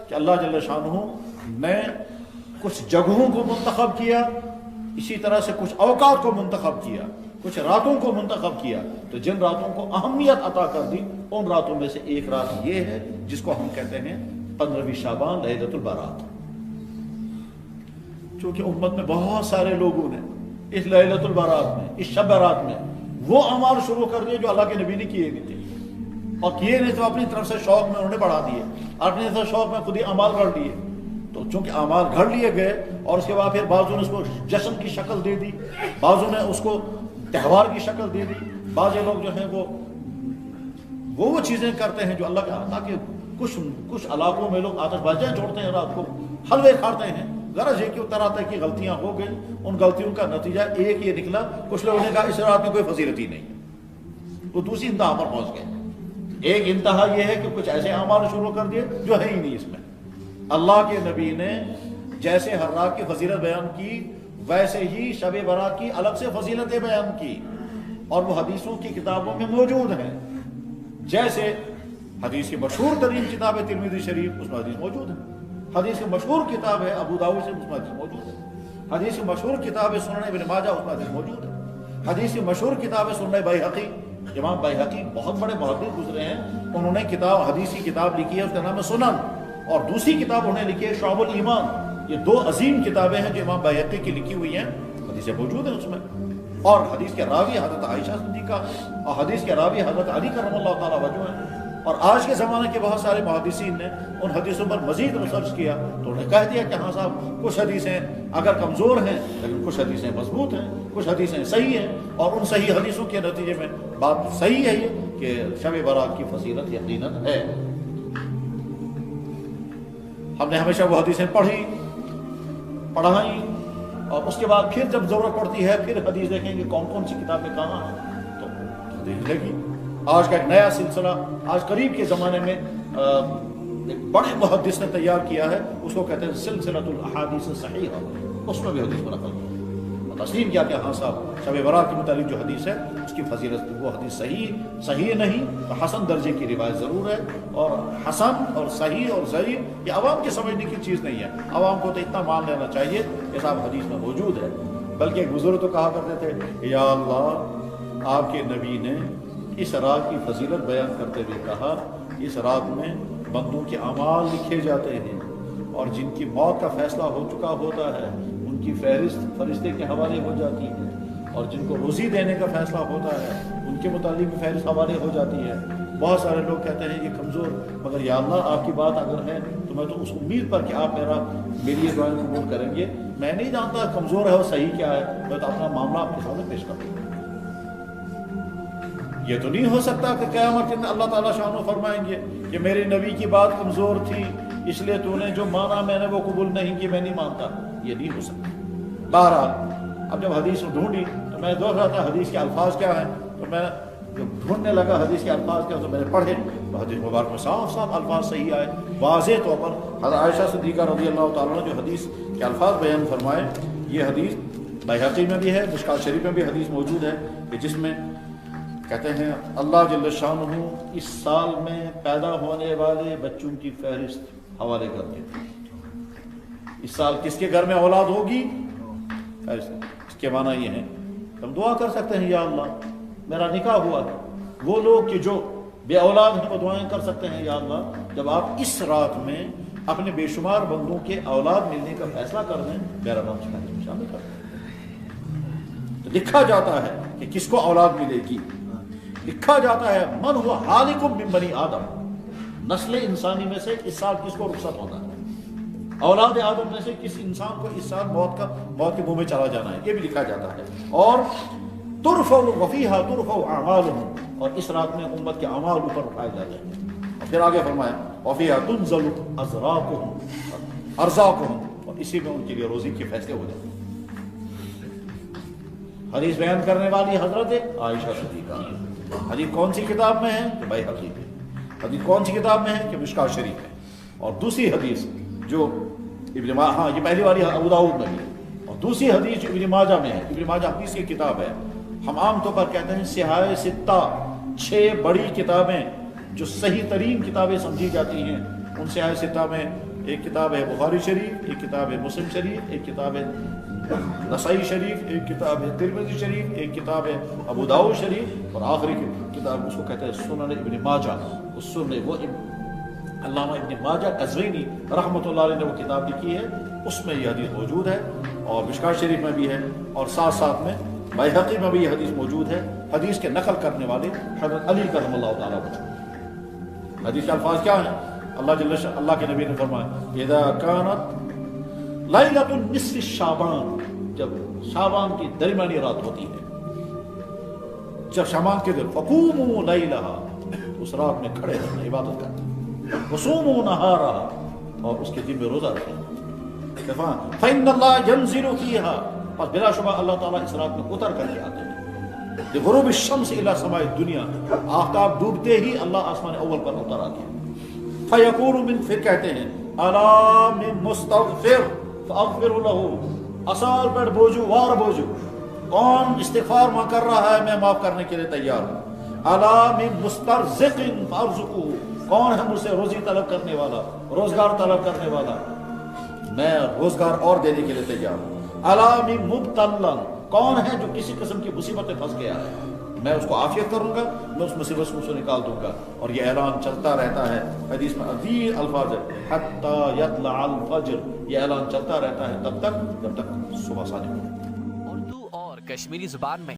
کہ اللہ جل شانہ نے کچھ جگہوں کو منتخب کیا، اسی طرح سے کچھ اوقات کو منتخب کیا، کچھ راتوں کو منتخب کیا، تو جن راتوں کو اہمیت عطا کر دی ان راتوں میں سے ایک رات یہ ہے جس کو ہم کہتے ہیں 15ویں شعبان، لیلۃ البرات۔ چونکہ امت میں بہت سارے لوگوں نے اس لیلۃ البرات میں، اس شب برات میں وہ اعمال شروع کر دیے جو اللہ کے نبی نے کیے نہیں تھے، اور کیے نہیں تو اپنی طرف سے شوق میں انہوں نے بڑھا دیے، اپنی طرف سے شوق میں خود ہی اعمال گھڑ دیے۔ تو چونکہ اعمال گھڑ لیے گئے اور اس کے بعد پھر بعضوں نے اس کو جشن کی شکل دے دی، بعضوں نے اس کو تہوار کی شکل دے دی، بعض لوگ جو ہیں وہ چیزیں کرتے ہیں جو اللہ کا، تاکہ کچھ علاقوں میں لوگ آتش بازیاں چھوڑتے ہیں، رات کو حلوے کھاتے ہیں، غرض یہ کہ طرح طرح کی غلطیاں ہو گئی، ان غلطیوں کا نتیجہ ایک یہ نکلا، کچھ لوگوں نے کہا اس رات میں کوئی فضیلت ہی نہیں، وہ دوسری انتہا پر پہنچ گئے۔ ایک انتہا یہ ہے کہ کچھ ایسے اعمال شروع کر دیے جو ہے ہی نہیں اس میں۔ اللہ کے نبی نے جیسے ہر رات کی فضیلت بیان کی ویسے ہی شب برات کی الگ سے فضیلتیں بیان کی، اور وہ حدیثوں کی کتابوں میں موجود ہیں۔ جیسے حدیث کی مشہور ترین کتاب ہے ترمذی شریف، اس میں حدیث موجود ہے۔ حدیث کی مشہور کتاب ہے ابو داؤد سے، اس میں حدیث موجود ہے۔ حدیث کی مشہور کتاب ہے سنن ابن ماجہ، اس میں حدیث موجود ہے۔ حدیث کی مشہور کتاب ہے سنن بیہقی، امام بیہقی بہت بڑے محدث گزرے ہیں، انہوں نے کتاب حدیث کی کتاب لکھی ہے، اس کا نام ہے سنن، اور دوسری کتاب انہوں نے لکھی ہے شعب الایمان۔ یہ دو عظیم کتابیں ہیں جو امام بیہقی کی لکھی ہوئی ہیں، حدیثیں موجود ہیں اس میں۔ اور حدیث کے راوی حضرت عائشہ صدیقہ اور حدیث کے راوی حضرت علی کرم اللہ تعالیٰ وجہ ہیں۔ اور آج کے زمانے کے بہت سارے محدثین نے ان حدیثوں پر مزید ریسرچ کیا تو انہیں کہہ دیا کہ ہاں صاحب کچھ حدیثیں اگر کمزور ہیں لیکن کچھ حدیثیں مضبوط ہیں، کچھ حدیثیں صحیح ہیں، اور ان صحیح حدیثوں کے نتیجے میں بات صحیح ہے یہ کہ شب برات کی فضیلت یقیناً ہے۔ ہم نے ہمیشہ وہ حدیثیں پڑھائیں، اور اس کے بعد پھر جب ضرورت پڑتی ہے پھر حدیث دیکھیں گے کون کون سی کتابیں کہاں ہیں تو دیکھ لے گی۔ آج کا ایک نیا سلسلہ آج قریب کے زمانے میں ایک بڑے محدث نے تیار کیا ہے، اس کو کہتے ہیں سلسلۃ الاحادیث الصحیحہ، اس میں بھی حدیث کو نقل کیا، تسلیم کیا کہ ہاں صاحب شب برات کے متعلق جو حدیث ہے اس کی فضیلت وہ حدیث صحیح نہیں تو حسن درجے کی روایت ضرور ہے، اور حسن اور صحیح اور ضعیف یہ عوام کے سمجھنے کی چیز نہیں ہے، عوام کو تو اتنا مان لینا چاہیے کہ صاحب حدیث میں موجود ہے۔ بلکہ ایک بزرگ تو کہا کرتے تھے یا اللہ آپ کے نبی نے اس رات کی فضیلت بیان کرتے ہوئے کہا اس رات میں بندوں کے اعمال لکھے جاتے ہیں، اور جن کی موت کا فیصلہ ہو چکا ہوتا ہے ان کی فہرست فرشتے کے حوالے ہو جاتی ہے، اور جن کو روزی دینے کا فیصلہ ہوتا ہے ان کے متعلق بھی فہرست حوالے ہو جاتی ہے۔ بہت سارے لوگ کہتے ہیں یہ کمزور، مگر یا اللہ آپ کی بات اگر ہے تو میں تو اس امید پر کہ آپ میری یہ دعائیں قبول کریں گے، میں نہیں جانتا کمزور ہے اور صحیح کیا ہے، میں تو اپنا معاملہ آپ کے سامنے پیش کر دوں گا۔ یہ تو نہیں ہو سکتا کہ قیامت کے دن اللہ تعالیٰ شان و فرمائیں گے کہ میرے نبی کی بات کمزور تھی اس لیے تو نے جو مانا میں نے وہ قبول نہیں کی، میں نہیں مانتا، یہ نہیں ہو سکتا۔ بہرحال اب جب حدیث ڈھونڈی تو میں دیکھ رہا تھا حدیث کے الفاظ کیا ہیں، تو میں جب ڈھونڈنے لگا حدیث کے الفاظ کیا تو میں نے پڑھے تو حدیث مبارک میں صاف صاف الفاظ صحیح آئے، واضح طور پر حضرت عائشہ صدیقہ رضی اللہ تعالیٰ نے جو حدیث کے الفاظ بیان فرمائے، یہ حدیث بیہقی میں بھی ہے، مشکات شریف میں بھی حدیث موجود ہے کہ جس میں کہتے ہیں اللہ جل شانہ اس سال میں پیدا ہونے والے بچوں کی فہرست حوالے کر کے، اس سال کس کے گھر میں اولاد ہوگی، اس کے معنی یہ ہے ہم دعا کر سکتے ہیں یا اللہ میرا نکاح ہوا ہے، وہ لوگ کہ جو بے اولاد ہیں وہ دعائیں کر سکتے ہیں یا اللہ جب آپ اس رات میں اپنے بے شمار بندوں کے اولاد ملنے کا فیصلہ کر دیں میرا نام شامل کر دیں۔ تو لکھا جاتا ہے کہ کس کو اولاد ملے گی، لکھا جاتا ہے من ہوا حالکم من بنی آدم، نسل انسانی میں سے اس سال کس کو رخصت ہونا ہے، اولاد آدم میں سے کس انسان کو اس سال موت کے منہ میں چلا جانا ہے، یہ بھی لکھا جاتا ہے۔ اور ترفع وفیہا ترفع اعمالہم، اور اس رات میں امت کے اعمال اوپر اٹھائے جاتے ہیں، اور پھر آگے فرمایا وفیہا تنزل ارزاقہم، اور اسی میں ان کے لیے روزی کے فیصلے ہو جاتے ہیں۔ حدیث بیان کرنے والی حضرت عائشہ صدیقہ، حدیث کون سی کتاب میں ہے کہ بیہقی میں، حدیث کون سی کتاب میں ہے کہ مشکات شریف ہے، اور دوسری حدیث جو ابن ماجہ، یہ پہلی والی ابو داؤد میں ہے، اور دوسری حدیث جو ابن ماجہ میں ہے، ابن ماجہ حدیث کی کتاب ہے، ہم عام طور پر کہتے ہیں سیاہ ستہ، 6 بڑی کتابیں جو صحیح ترین کتابیں سمجھی جاتی ہیں، ان سیاہ ستہ میں ایک کتاب ہے بخاری شریف، ایک کتاب ہے مسلم شریف، ایک کتاب ہے نسائی شریف، ایک کتاب ہے ترمذی شریف، ایک کتاب ہے ابو داؤد شریف، اور آخری کتاب اس کو کہتے ہیں سنن ابن ماجہ. اس سنن وہ علامہ ابن ماجہ قزوینی رحمۃ اللہ علیہ نے وہ کتاب لکھی ہے، اس میں یہ حدیث موجود ہے، اور مشکوٰۃ شریف میں بھی ہے، اور ساتھ ساتھ میں بیہقی میں بھی یہ حدیث موجود ہے. حدیث کے نقل کرنے والے حضرت علی کرم اللہ تعالیٰ وجہ. حدیث کے الفاظ کیا ہیں؟ اللہ کے نبی نے فرمایا اذا كانت لیلۃ النصف شعبان، جب شعبان کی درمیانی رات ہوتی ہے، جب شعبان کے دن فقوموا لیلہا، اس رات میں کھڑے رہنا، عبادت کرنا، وصوموا نہارہا، اور اس کے دن میں روزہ رکھنا. فإن اللہ ينزل فيها، پس بلا شبہ اللہ تعالیٰ اس رات میں اتر کر کے آتے ہیں. غروب الشمس الی سماء الدنیا، آفتاب ڈوبتے ہی اللہ آسمان اول پر اتر آتے ہیں. فیقول من، پھر کہتے ہیں الا من مستغفر فاغفر له، اصال پر بوجو وار بوجو، کون استغفار ماں کر رہا ہے میں معاف کرنے کے لیے تیار ہوں. الا من مسترزق فارزقه، کون ہے مجھ سے روزی طلب کرنے والا، روزگار طلب کرنے والا، میں روزگار اور دینے کے لیے تیار ہوں. الا من مبتلا، کون ہے جو کسی قسم کی مصیبت میں پھنس گیا ہے، میں اس کو عافیت کروں گا، میں اس مصیبت سے نکال دوں گا. اور یہ اعلان چلتا رہتا ہے. حدیث میں عظیم الفاظ ہے حتی یطلع الفجر، یہ اعلان چلتا رہتا ہے تب تک جب تک صبح صادق ہو. اردو اور کشمیری زبان میں